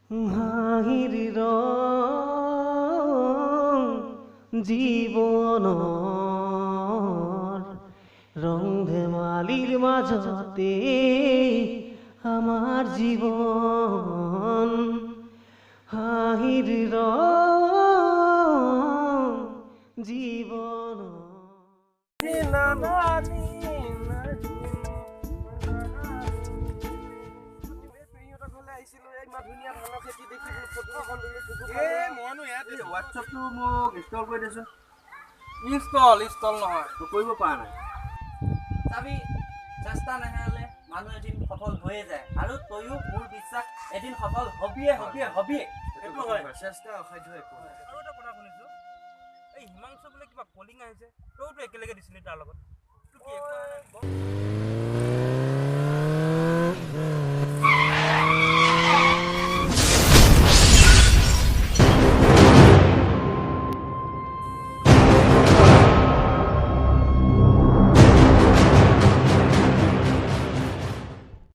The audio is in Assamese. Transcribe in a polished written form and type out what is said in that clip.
হাঁহিৰ ৰং জীৱনৰ ৰং ধেমালিৰ মাজতে আমাৰ জীৱন হাঁহিৰ ৰং জীৱনৰ মানুহ এদিন সফল হৈয়ে যায় আৰু তইও মোৰ বিশ্বাস এদিন সফল হবিয়ে সেইটো হয় চেষ্টা অসাধ্য একো নাই। আৰু এটা কথা শুনিছো এই হিমাংশু বোলে কিবা কলিং আহিছে তইতো একেলগে দিছিলি তাৰ লগত